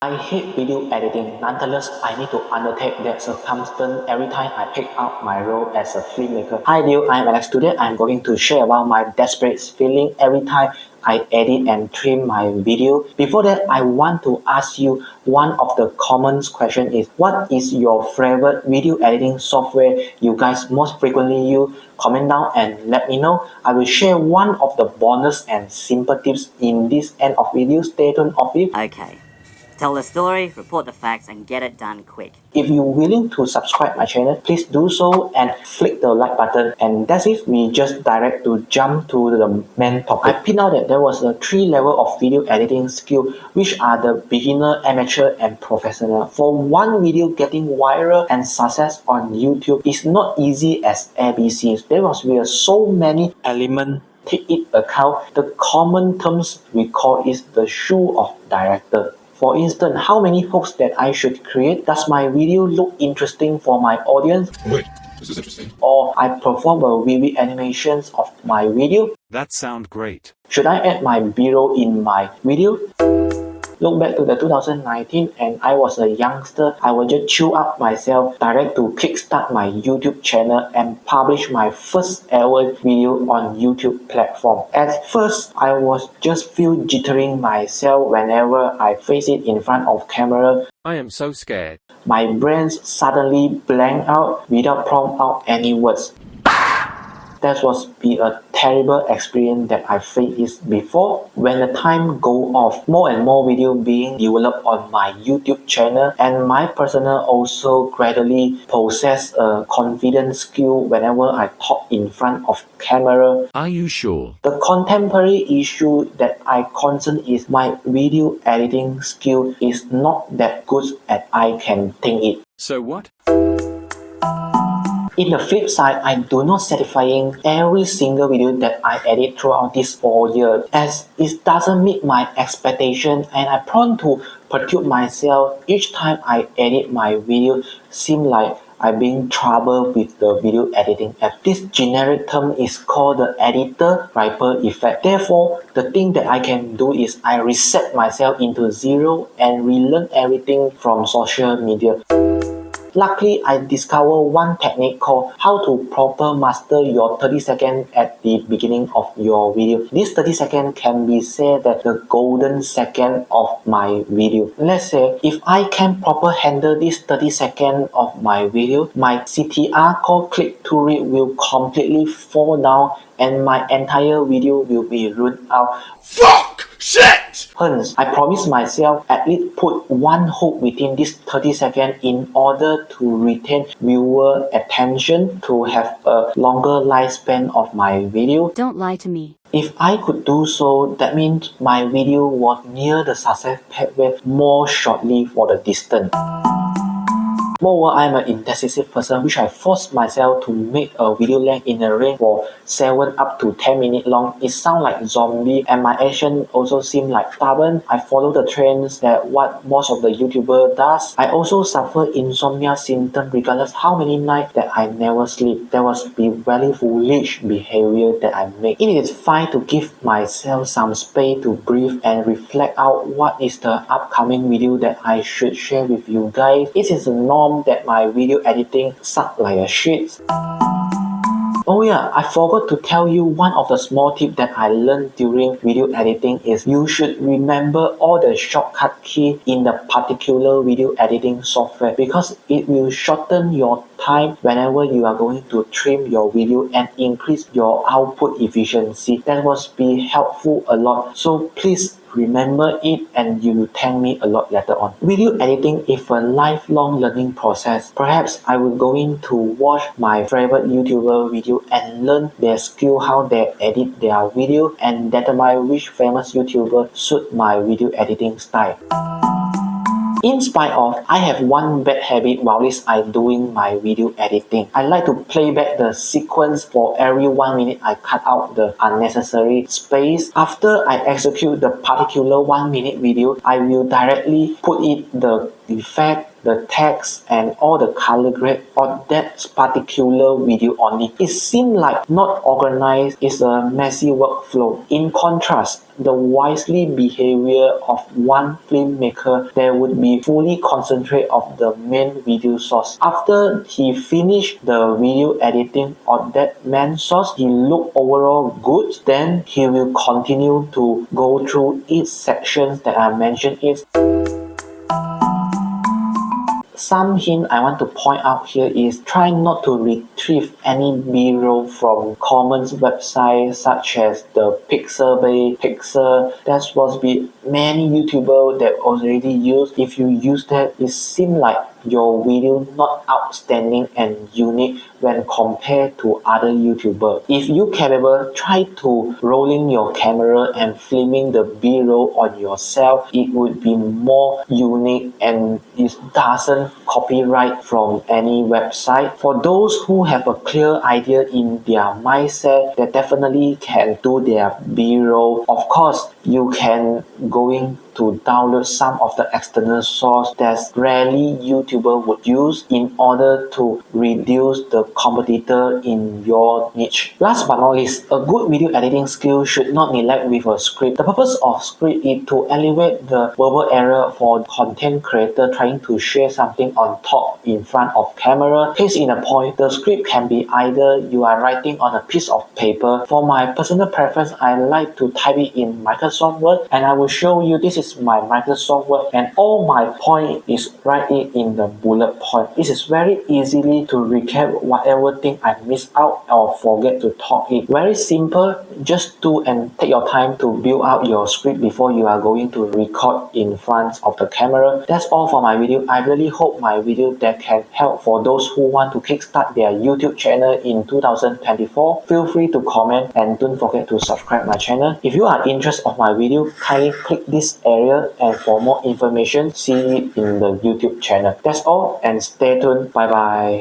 I hate video editing. Nonetheless, I need to undertake that circumstance every time I pick up my role as a filmmaker. Hi dear, I'm Alex. Today I'm going to share about my desperate feeling every time I edit and trim my video. Before that, I want to ask you one of the common questions is what is your favorite video editing software you guys most frequently use? Comment down and let me know. I will share one of the bonus and simple tips in this end of video. Stay tuned of it. Okay. Tell the story, report the facts, and get it done quick. If you're willing to subscribe my channel, please do so and flick the like button. And that's it. We just direct to jump to the main topic. I picked out that there was a 3 level of video editing skill, which are the beginner, amateur, and professional. For one video getting viral and success on YouTube is not easy as ABCs. There was so many elements. Take it account. The common terms we call is the shoe of director. For instance, how many hooks that I should create? Does my video look interesting for my audience? Wait, this is interesting. Or I perform a vivid animations of my video? That sounds great. Should I add my B-roll in my video? Look back to the 2019 and I was a youngster. I would just chill out myself, direct to kickstart my YouTube channel and publish my first ever video on YouTube platform. At first, I was just feel jittering myself whenever I face it in front of camera. I am so scared. My brain suddenly blank out without prompt out any words. That was be a terrible experience that I faced before. When the time go off, more and more video being developed on my YouTube channel, and my personal also gradually possess a confidence skill whenever I talk in front of camera. Are you sure? The contemporary issue that I concern is my video editing skill is not that good as I can think it. So what? In the flip side, I do not satisfying every single video that I edit throughout these 4 years, as it doesn't meet my expectation, and I prone to perturb myself each time I edit my video. Seem like I'm being trouble with the video editing app. This generic term is called the editor ripple effect. Therefore, the thing that I can do is I reset myself into zero and relearn everything from social media. Luckily, I discovered one technique called how to proper master your 30 seconds at the beginning of your video. This 30 seconds can be said that the golden second of my video. Let's say if I can proper handle this 30 seconds of my video, my CTR called click to read will completely fall down and my entire video will be ruined out. Fuck! Shit! Hence, I promise myself at least put one hook within this 30 seconds in order to retain viewer attention to have a longer lifespan of my video. Don't lie to me. If I could do so, that means my video was near the success pathway more shortly for the distance. Moreover, I'm an indecisive person which I force myself to make a video length in a range for 7 up to 10 minutes long. It sounds like zombie and my action also seem like stubborn. I follow the trends that what most of the YouTuber does. I also suffer insomnia symptoms regardless how many nights that I never sleep. That was be very foolish behavior that I make. It is fine to give myself some space to breathe and reflect out what is the upcoming video that I should share with you guys. It is a norm that my video editing suck like a shit. Oh yeah, I forgot to tell you one of the small tips that I learned during video editing is you should remember all the shortcut key in the particular video editing software because it will shorten your time whenever you are going to trim your video and increase your output efficiency. That will be helpful a lot. So please remember it and you will thank me a lot later on. Video editing is a lifelong learning process. Perhaps I will going to watch my favorite YouTuber video and learn their skill, how they edit their video and determine which famous YouTuber suit my video editing style. In spite of, I have one bad habit while I'm doing my video editing. I like to play back the sequence for every 1 minute. I cut out the unnecessary space. After I execute the particular 1 minute video, I will directly put it the effect, the text and all the color grade on that particular video only. It seems like not organized, it's a messy workflow. In contrast, the wisely behavior of one filmmaker, they would be fully concentrate of the main video source. After he finished the video editing on that main source, he look overall good, then he will continue to go through each section that I mentioned it. Some hint I want to point out here is try not to retrieve any B-roll from common websites such as the Pixabay, Pixel. There's supposed to be many YouTubers that already use. If you use that, it seems like your video not outstanding and unique when compared to other YouTubers. If you capable, try to rolling your camera and filming the B-roll on yourself. It would be more unique and it doesn't copyright from any website. For those who have a clear idea in their mindset, they definitely can do their B-roll. Of course, you can going to download some of the external source that rarely YouTuber would use in order to reduce the competitor in your niche. Last but not least, a good video editing skill should not neglect with a script. The purpose of script is to elevate the verbal area for content creator trying to share something on top in front of camera. Case in a point, the script can be either you are writing on a piece of paper. For my personal preference, I like to type it in Microsoft Word, and I will show you this is my Microsoft Word, and all my point is write it in the bullet point. This is very easily to recap whatever thing I missed out or forget to talk it. Very simple, just do and take your time to build out your script before you are going to record in front of the camera. That's all for my video. I really hope my video that can help for those who want to kickstart their YouTube channel in 2024. Feel free to comment and don't forget to subscribe my channel. If you are interested of my video, kindly click this area, and for more information, see it in the YouTube channel. That's all and stay tuned. Bye bye.